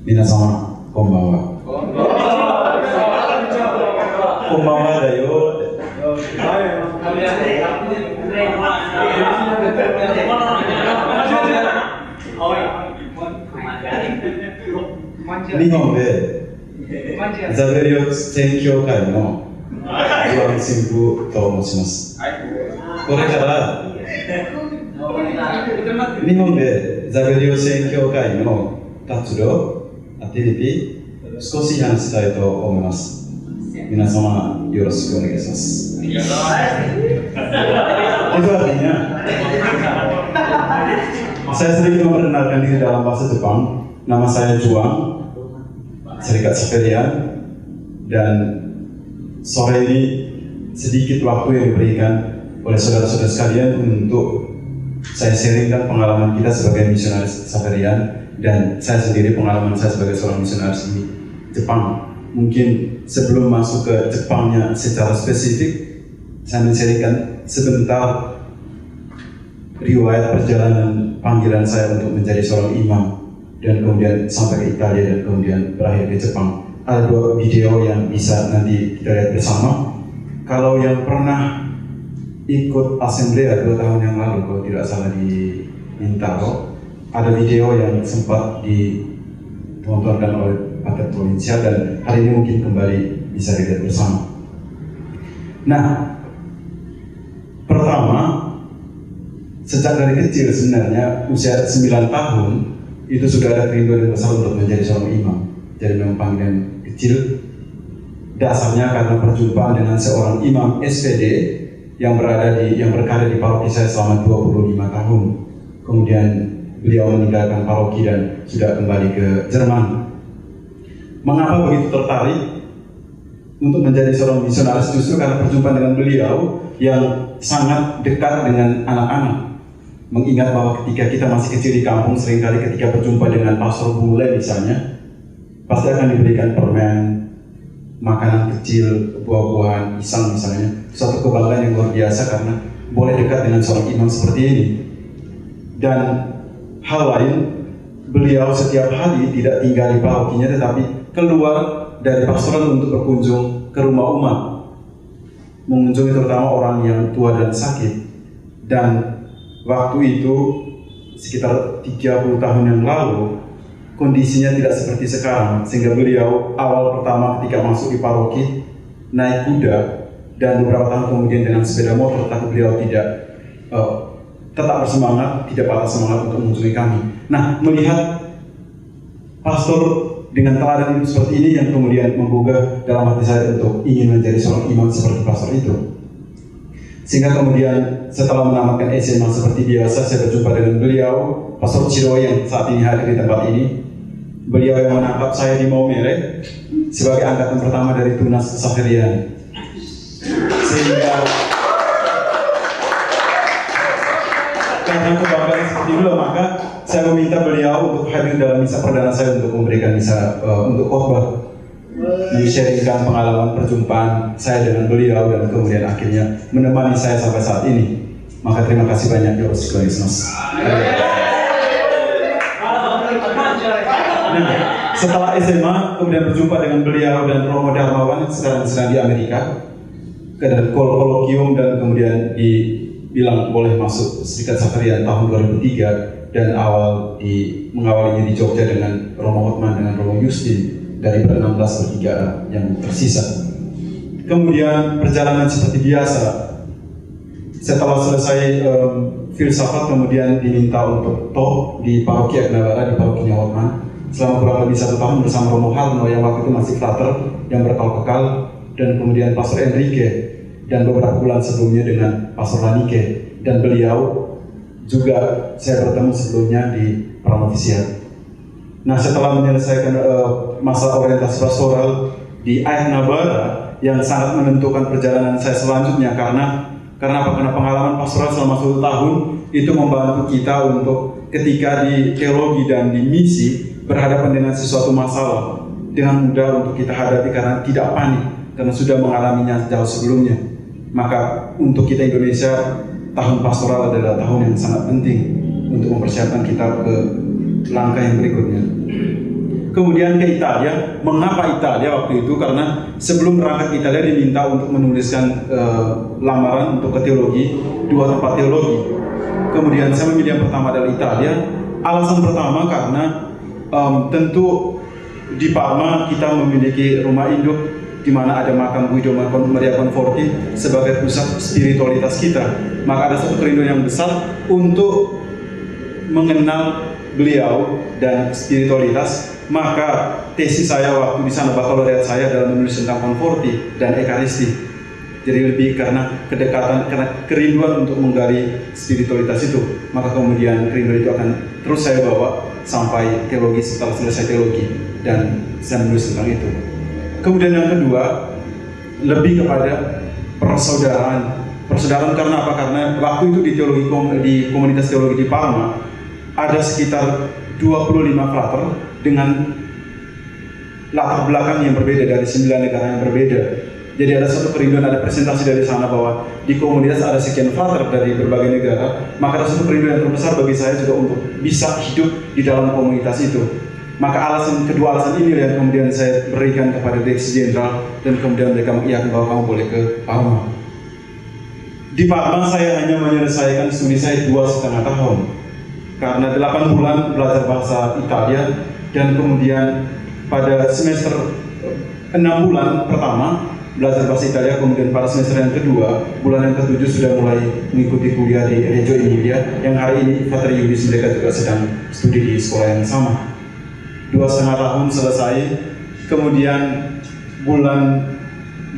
Minasama, konbanwa. Konbanwa da yo. Nihon de Zaverio Senkyo Kai no Yuan Simbu to moshimasu. これから日本でザベリオ宣教会の活動、アクティビティ、少し話したいと思います。皆様よろしくお願いします。Itu artinya, saya sedikit memperkenalkan diri dalam bahasa Jepang. Nama saya Juang, Serikat Saverian, dan sore ini sedikit waktu yang diberikan oleh saudara-saudara sekalian untuk saya sharingkan pengalaman kita sebagai misionaris Saverian dan saya sendiri pengalaman saya sebagai seorang misionaris di Jepang. Mungkin sebelum masuk ke Jepangnya secara spesifik, saya men-sharingkan sebentar riwayat perjalanan panggilan saya untuk menjadi seorang imam dan kemudian sampai ke Italia dan kemudian berakhir ke Jepang. Ada dua video yang bisa nanti kita lihat bersama. Kalau yang pernah ikut Asamblea 2 tahun yang lalu, kalau tidak salah di Bintaro, ada video yang sempat ditontonkan oleh Paket Provinsial dan hari ini mungkin kembali bisa dilihat bersama. Nah, pertama, sejak dari kecil sebenarnya usia 9 tahun itu sudah ada kerinduan yang besar untuk menjadi seorang imam. Jadi memang panggilan kecil dasarnya karena perjumpaan dengan seorang imam SPD yang berkarya di paroki saya selama 25 tahun. Kemudian beliau meninggalkan paroki dan sudah kembali ke Jerman. Mengapa begitu tertarik untuk menjadi seorang misionaris? Justru karena perjumpaan dengan beliau yang sangat dekat dengan anak-anak. Mengingat bahwa ketika kita masih kecil di kampung, seringkali ketika berjumpa dengan pastor bule misalnya, pasti akan diberikan permen, makanan kecil, buah-buahan, pisang misalnya. Suatu kebanggaan yang luar biasa karena boleh dekat dengan seorang imam seperti ini. Dan hal lain, beliau setiap hari tidak tinggal di parokinya tetapi keluar dari pastoral untuk berkunjung ke rumah umat, mengunjungi terutama orang yang tua dan sakit. Dan waktu itu sekitar 30 tahun yang lalu kondisinya tidak seperti sekarang, sehingga beliau awal pertama ketika masuk di paroki naik kuda dan beberapa tahun kemudian dengan sepeda motor, tapi beliau tidak tetap bersemangat, tidak patah semangat untuk mengunjungi kami. Nah, melihat pastor dengan teladan itu seperti ini yang kemudian menggugah dalam hati saya untuk ingin menjadi seorang imam seperti pastor itu. Sehingga kemudian setelah menamatkan SMA seperti biasa, saya berjumpa dengan beliau, Pastor Chiro yang saat ini hadir di tempat ini. Beliau yang menangkap saya di Maumere sebagai angkatan pertama dari Tunas Saverian. Sehingga karena kebanggaan seperti itu, maka saya meminta beliau untuk hadir dalam misa perdana saya untuk memberikan misa untuk khotbah, men-sharingkan pengalaman perjumpaan saya dengan beliau dan kemudian akhirnya menemani saya sampai saat ini. Maka terima kasih banyak, yoroshiku onegaishimasu. Nah, setelah SMA kemudian berjumpa dengan beliau dan Romo Darmawan sekarang sedang di Amerika, ke kolokium dan kemudian dibilang boleh masuk Serikat Saverian tahun 2003 dan mengawalinya di Jogja dengan Romo Hotman dengan Romo Justin dari 16 bertiga yang tersisa. Kemudian perjalanan seperti biasa. Setelah selesai filsafat kemudian diminta untuk toh di paroki Agnabara, di parokinya Hotman selama kurang lebih 1 tahun bersama Romo Harno yang waktu itu masih frater yang berkal-kekal, dan kemudian Pastor Enrique dan beberapa bulan sebelumnya dengan Pastor Lanike, dan beliau juga saya bertemu sebelumnya di Pranovisiat. Nah, setelah menyelesaikan masa orientasi pastoral di Agnabara yang sangat menentukan perjalanan saya selanjutnya karena pengalaman pastoral selama 1 tahun itu membantu kita untuk ketika di teologi dan di misi berhadapan dengan sesuatu masalah dengan mudah untuk kita hadapi karena tidak panik karena sudah mengalaminya jauh sebelumnya. Maka untuk kita Indonesia, tahun pastoral adalah tahun yang sangat penting untuk mempersiapkan kita ke langkah yang berikutnya. Kemudian ke Italia. Mengapa Italia waktu itu? Karena sebelum berangkat ke Italia diminta untuk menuliskan lamaran untuk ke teologi, 2 tempat teologi. Kemudian saya memilih yang pertama adalah Italia. Alasan pertama karena tentu di Parma kita memiliki rumah induk di mana ada makam Guido Maria Conforti sebagai pusat spiritualitas kita. Maka ada satu kerinduan yang besar untuk mengenal beliau dan spiritualitas. Maka tesis saya waktu di sana, bakalaureat saya adalah menulis tentang Conforti dan Ekaristi. Jadi lebih karena kedekatan, karena kerinduan untuk menggali spiritualitas itu. Maka kemudian kerinduan itu akan terus saya bawa sampai teologi, setelah selesai teologi, dan saya menulis tentang itu. Kemudian yang kedua, lebih kepada persaudaraan. Persaudaraan karena apa? Karena waktu itu di komunitas teologi di Parma ada sekitar 25 frater dengan latar belakang yang berbeda dari 9 negara yang berbeda. Jadi ada satu kerinduan, ada presentasi dari sana bahwa di komunitas ada sekian frater dari berbagai negara. Maka ada satu kerinduan yang terbesar bagi saya juga untuk bisa hidup di dalam komunitas itu. Maka kedua alasan ini yang kemudian saya berikan kepada direksi jenderal, dan kemudian mereka mengiyakan bahwa kamu boleh ke Parma. Di Parma saya hanya menyelesaikan studi saya 2,5 tahun karena 8 bulan belajar bahasa Italia, dan kemudian pada semester 6 bulan pertama belajar bahasa Italia, kemudian pada semester yang kedua, bulan yang ke-7 sudah mulai mengikuti kuliah di Reggio Emilia, yang hari ini Frater Iuris mereka juga sedang studi di sekolah yang sama. 2,5 tahun selesai. Kemudian bulan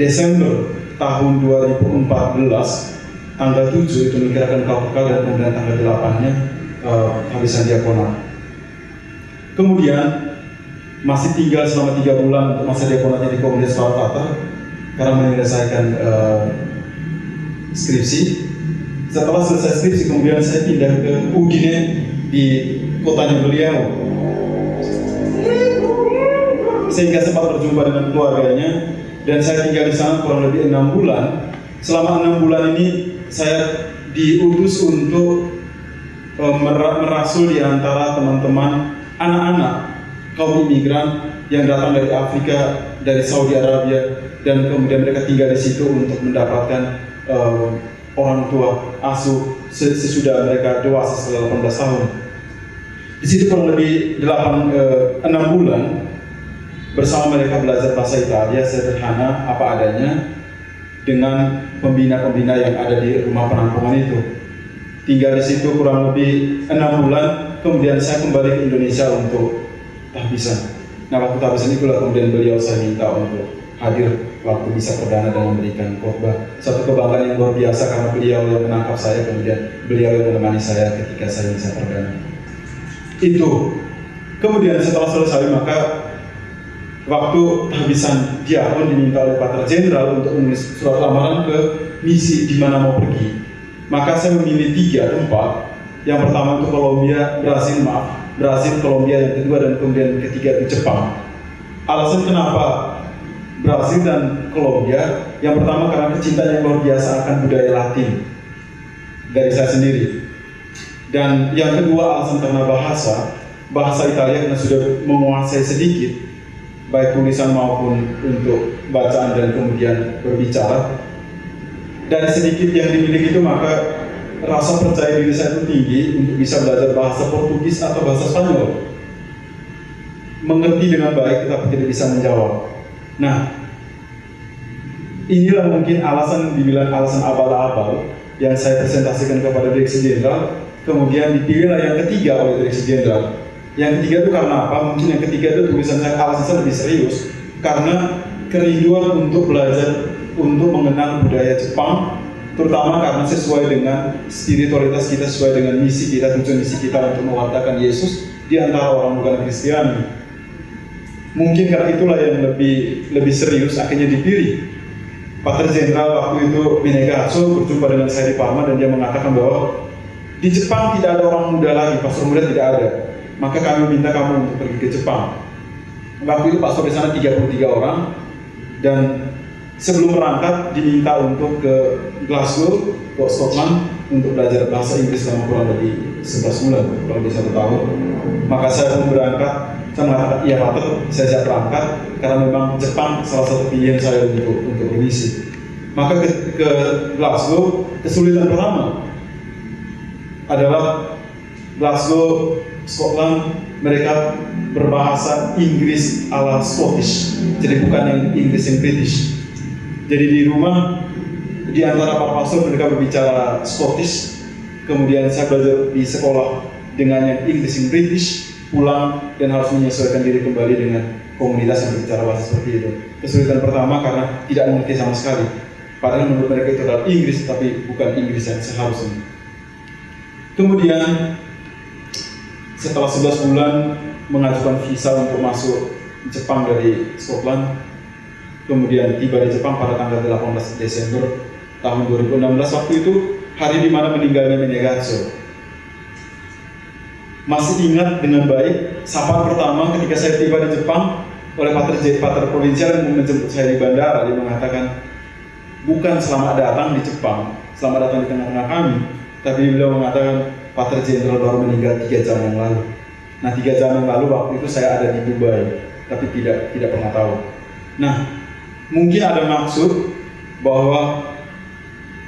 Desember tahun 2014 tanggal 7 itu mengkirakan KPK, dan kemudian tanggal 8-nya habisan diakonat. Kemudian masih tinggal selama 3 bulan untuk masa diakonatnya di komunitas Frater karena menyelesaikan skripsi. Setelah selesai skripsi kemudian saya pindah ke Udine di kotanya beliau, sehingga sempat berjumpa dengan keluarganya, dan saya tinggal di sana kurang lebih 6 bulan. Selama 6 bulan ini saya diutus untuk merasul di antara teman-teman anak-anak kaum imigran yang datang dari Afrika, dari Saudi Arabia, dan kemudian mereka tinggal di situ untuk mendapatkan orang tua asuh sesudah mereka dewasa setelah 18 tahun. Di situ kurang lebih 6 bulan bersama mereka belajar bahasa Italia sederhana apa adanya dengan pembina-pembina yang ada di rumah penampungan itu. Tinggal di situ kurang lebih 6 bulan, kemudian saya kembali ke Indonesia untuk tahbisan. Nah, waktu tahbisan itulah kemudian beliau saya minta untuk hadir waktu bisa perdana dan memberikan khotbah. Satu kebanggaan yang luar biasa karena beliau yang menangkap saya, kemudian beliau yang menemani saya ketika saya bisa perdana. Itu. Kemudian setelah selesai maka waktu tahbisan diakon diminta oleh Pater Jenderal untuk menulis surat lamaran ke misi di mana mau pergi. Maka saya memilih 3 tempat. Yang pertama itu Brasil, Kolombia, yang kedua dan kemudian ketiga itu Jepang. Alasan kenapa Brasil dan Kolombia? Yang pertama karena kecintaan yang luar biasa akan budaya Latin dari saya sendiri. Dan yang kedua alasan karena bahasa Italia karena sudah menguasai sedikit, baik tulisan maupun untuk bacaan dan kemudian berbicara. Dari sedikit yang dimiliki itu maka rasa percaya diri saya itu tinggi untuk bisa belajar bahasa Portugis atau bahasa Spanyol. Mengerti dengan baik tetapi tidak bisa menjawab. Nah, inilah mungkin dibilang alasan abal-abal yang saya presentasikan kepada Direksi Jenderal. Kemudian dipilihlah yang ketiga oleh Direksi Jenderal. Yang ketiga itu karena apa? Mungkin yang ketiga itu tulisan saya, alasan saya lebih serius karena kerinduan untuk belajar, untuk mengenal budaya Jepang, terutama karena sesuai dengan spiritualitas kita, sesuai dengan misi kita, tujuan misi kita untuk mewartakan Yesus di antara orang bukan Kristiani. Mungkin karena itulah yang lebih serius akhirnya dipilih. Pater Jenderal waktu itu Menegatso berjumpa dengan saya di Parma, dan dia mengatakan bahwa di Jepang tidak ada orang muda lagi, pastor muda tidak ada. Maka kami minta kamu untuk pergi ke Jepang. Waktu itu pastor di sana 33 orang, dan Sebelum berangkat diminta untuk ke Glasgow, ke Scotland untuk belajar bahasa Inggris selama kurang lebih 11 bulan, kurang lebih 1 tahun. Maka saya pun berangkat, saya mengatakan iya Pater, saya siap berangkat karena memang Jepang salah satu pilihan saya untuk bermisi. Maka ke Glasgow, kesulitan pertama adalah Glasgow, Scotland, mereka berbahasa Inggris ala Scottish, jadi bukan yang Inggris yang British. Jadi di rumah, di antara para pastor mereka berbicara Scottish, kemudian saya belajar di sekolah dengan yang Inggris yang British, pulang dan harus menyesuaikan diri kembali dengan komunitas yang berbicara bahasa seperti itu. Kesulitan pertama karena tidak mengerti sama sekali. Padahal menurut mereka itu adalah Inggris, tapi bukan Inggris yang seharusnya. Kemudian setelah 11 bulan mengajukan visa untuk masuk Jepang dari Scotland, kemudian tiba di Jepang pada tanggal 18 Desember tahun 2016. Waktu itu hari di mana meninggalnya Menegatsu. Masih ingat dengan baik sapaan pertama ketika saya tiba di Jepang oleh Pater Provinsial yang menjemput saya di bandara. Dia mengatakan, bukan selamat datang di Jepang, selamat datang di tengah-tengah kami, tapi beliau mengatakan Pater Jenderal baru meninggal 3 jam yang lalu. Nah, 3 jam yang lalu waktu itu saya ada di Dubai, tapi tidak pernah tahu. Nah, mungkin ada maksud bahwa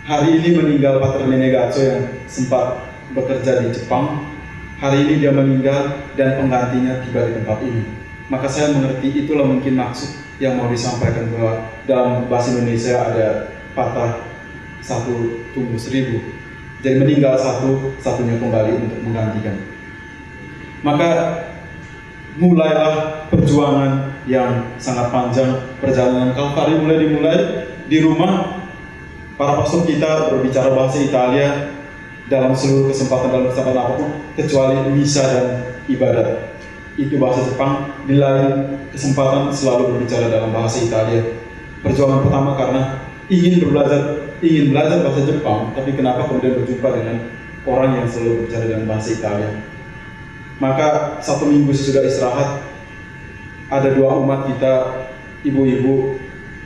hari ini meninggal Pater Menegatsu yang sempat bekerja di Jepang. Hari ini dia meninggal dan penggantinya tiba di tempat ini. Maka saya mengerti itulah mungkin maksud yang mau disampaikan bahwa dalam bahasa Indonesia ada patah 1 tumbuh 1000. Jadi meninggal satunya kembali untuk menggantikan. Maka mulailah perjuangan yang sangat panjang. Perjalanan Kalvari dimulai di rumah. Para pastor kita berbicara bahasa Italia dalam seluruh kesempatan apapun kecuali misa dan ibadat. Itu bahasa Jepang. Di lain kesempatan selalu berbicara dalam bahasa Italia. Perjuangan pertama karena ingin belajar bahasa Jepang, tapi kenapa kemudian berjumpa dengan orang yang selalu berbicara dengan bahasa Italia. Maka 1 minggu sesudah istirahat, ada 2 umat kita, ibu-ibu,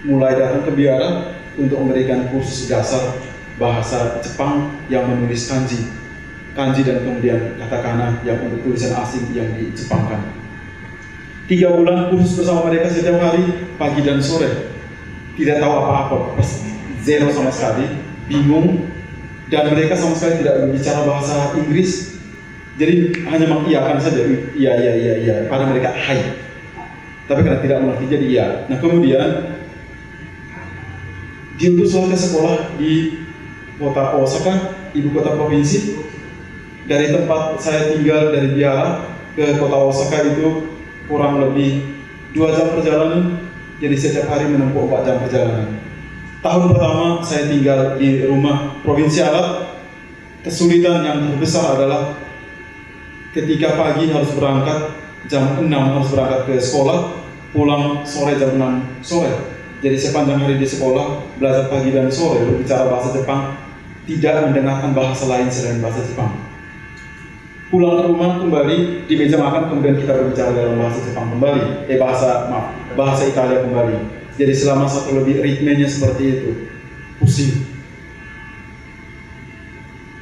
mulai datang ke biara untuk memberikan kursus dasar bahasa Jepang yang menulis kanji dan kemudian katakana yang untuk tulisan asing yang dijepangkan. 3 bulan kursus bersama mereka setiap hari, pagi dan sore. Tidak tahu apa-apa, zero sama sekali, bingung, dan mereka sama sekali tidak berbicara bahasa Inggris. Jadi hanya mengiyakan saja, iya, pada mereka hai. Tapi karena tidak mengerti jadi iya. Nah kemudian diutus ke sekolah di kota Osaka, ibu kota provinsi. Dari tempat saya tinggal dari Biara ke kota Osaka itu kurang lebih 2 jam perjalanan. Jadi setiap hari menempuh 4 jam perjalanan. Tahun pertama saya tinggal di rumah provinsial. Kesulitan yang terbesar adalah ketika pagi harus berangkat jam 6 harus berangkat ke sekolah, pulang sore jam 6 sore. Jadi sepanjang hari di sekolah belajar pagi dan sore berbicara bahasa Jepang, tidak mendengarkan bahasa lain selain bahasa Jepang. Pulang ke rumah kembali di meja makan kemudian kita berbicara dalam bahasa Jepang kembali, bahasa Italia kembali. Jadi selama 1 lebih ritmenya seperti itu, pusing.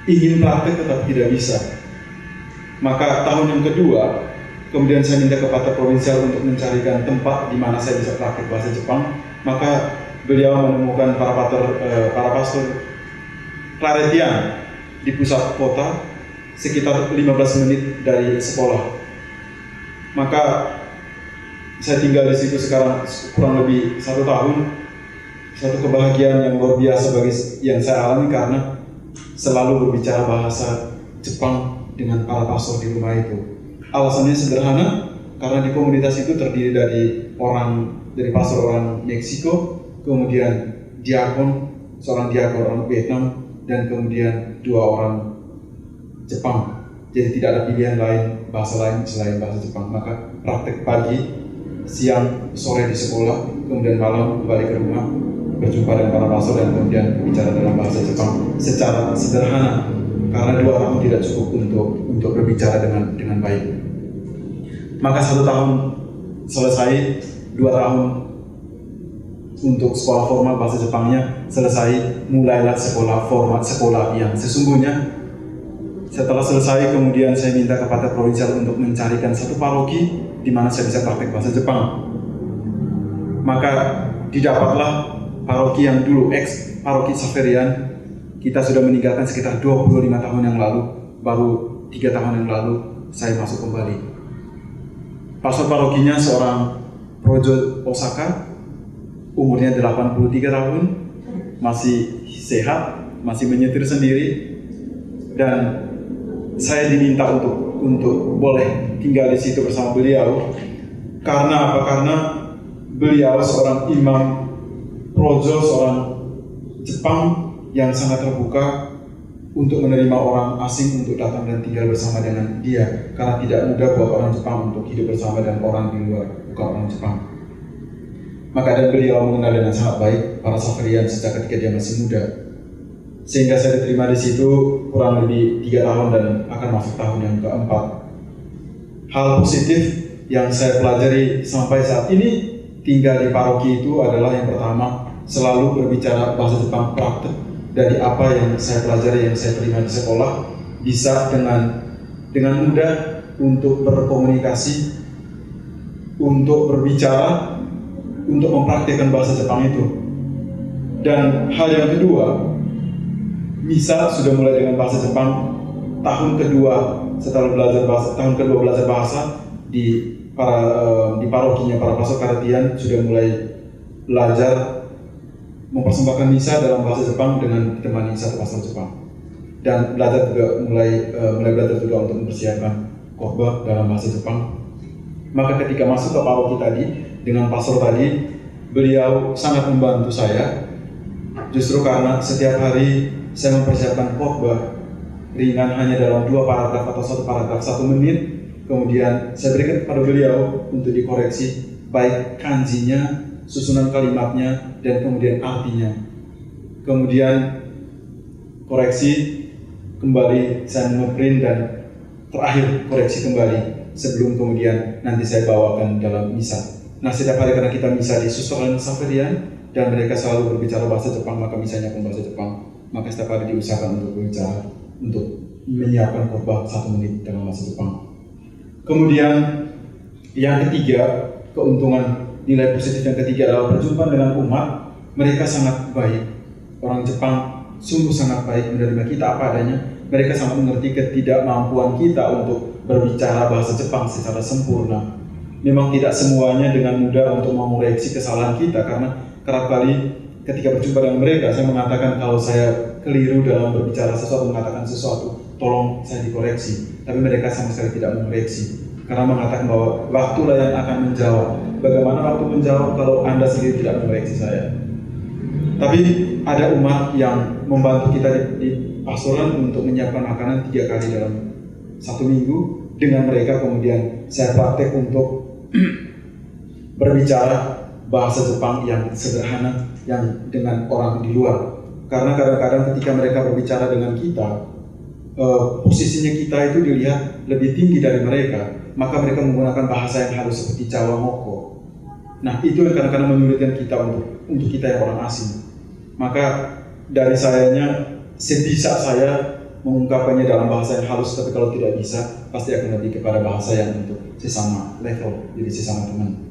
Ingin praktek tetap tidak bisa. Maka tahun yang kedua, kemudian saya minta ke Pater Provinsial untuk mencarikan tempat di mana saya bisa praktek bahasa Jepang. Maka beliau menemukan para pastor Claretian di pusat kota, sekitar 15 menit dari sekolah. Maka saya tinggal di situ sekarang kurang lebih 1 tahun. Satu kebahagiaan yang luar biasa bagi yang saya alami karena selalu berbicara bahasa Jepang dengan para pastor di rumah itu. Alasannya sederhana, karena di komunitas itu terdiri dari pastor orang Meksiko, kemudian seorang diakon orang Vietnam, dan kemudian 2 orang Jepang. Jadi tidak ada pilihan bahasa lain selain bahasa Jepang. Maka praktek pagi, siang, sore di sekolah, kemudian malam kembali ke rumah, berjumpa dengan para pastor dan kemudian bicara dalam bahasa Jepang secara sederhana. Karena 2 tahun tidak cukup untuk berbicara dengan baik. Maka 1 tahun selesai, 2 tahun untuk sekolah formal bahasa Jepangnya selesai, mulailah sekolah yang sesungguhnya. Setelah selesai, kemudian saya minta kepada provinsial untuk mencarikan satu paroki di mana saya bisa praktek bahasa Jepang. Maka didapatlah paroki yang dulu paroki Xaverian. Kita sudah meninggalkan sekitar 25 tahun yang lalu, baru 3 tahun yang lalu saya masuk kembali. Pastor parokinya seorang Projo Osaka, umurnya 83 tahun, masih sehat, masih menyetir sendiri, dan saya diminta untuk boleh tinggal di situ bersama beliau. Karena apa? Karena beliau seorang imam Projo, seorang Jepang yang sangat terbuka untuk menerima orang asing untuk datang dan tinggal bersama dengan dia. Karena tidak mudah buat orang Jepang untuk hidup bersama dengan orang di luar, bukan orang Jepang. Maka dan beliau mengenal dengan sangat baik para Xaverian sejak ketika dia masih muda. Sehingga saya diterima di situ kurang lebih 3 tahun dan akan masuk tahun yang keempat. Hal positif yang saya pelajari sampai saat ini tinggal di paroki itu adalah yang pertama, selalu berbicara bahasa Jepang praktek. Dari apa yang saya pelajari, yang saya terima di sekolah, bisa dengan mudah untuk berkomunikasi, untuk berbicara, untuk mempraktikkan bahasa Jepang itu. Dan hal yang kedua, Misa sudah mulai dengan bahasa Jepang. Tahun kedua setelah tahun kedua belajar bahasa di parokinya para pastor Karetian sudah mulai belajar mempersembahkan misa dalam bahasa Jepang dengan ditemani satu pastor Jepang, dan belajar juga mulai belajar juga untuk mempersiapkan khotbah dalam bahasa Jepang. Maka ketika masuk ke paroki tadi dengan pastor tadi, beliau sangat membantu saya, justru karena setiap hari saya mempersiapkan khotbah ringan hanya dalam 2 paragraf atau 1 paragraf 1 menit, kemudian saya berikan kepada beliau untuk dikoreksi baik kanjinya, susunan kalimatnya, dan kemudian artinya. Kemudian koreksi kembali, saya ngeprint, dan terakhir koreksi kembali sebelum kemudian nanti saya bawakan dalam misa. Nah, setiap hari karena kita misa di Susteran Xaverian dan mereka selalu berbicara bahasa Jepang, maka misanya pun bahasa Jepang. Maka setiap hari diusahakan untuk berbicara, untuk menyiapkan khotbah 1 menit dalam bahasa Jepang. Kemudian yang ketiga, keuntungan nilai positif yang ketiga adalah perjumpaan dengan umat. Mereka sangat baik. Orang Jepang sungguh sangat baik menerima kita apa adanya. Mereka sangat mengerti ketidakmampuan kita untuk berbicara bahasa Jepang secara sempurna. Memang tidak semuanya dengan mudah untuk mengoreksi kesalahan kita, karena kerap kali ketika berjumpa dengan mereka, saya mengatakan kalau saya keliru dalam berbicara sesuatu, mengatakan sesuatu, tolong saya dikoreksi. Tapi mereka sama sekali tidak mengoreksi, karena mengatakan bahwa waktulah yang akan menjawab. Bagaimana waktu menjawab kalau Anda sendiri tidak mengoreksi saya? Tapi ada umat yang membantu kita di pastoran untuk menyiapkan makanan 3 kali dalam 1 minggu. Dengan mereka kemudian saya praktek untuk berbicara bahasa Jepang yang sederhana, yang dengan orang di luar. Karena kadang-kadang ketika mereka berbicara dengan kita, posisinya kita itu dilihat lebih tinggi dari mereka, maka mereka menggunakan bahasa yang halus seperti Jawa Moko. Nah, itu yang kadang-kadang menyulitkan kita untuk kita yang orang asing. Maka dari sayanya, sebisa saya mengungkapkannya dalam bahasa yang halus, tapi kalau tidak bisa, pasti akan lebih kepada bahasa yang untuk sesama level, jadi sesama teman.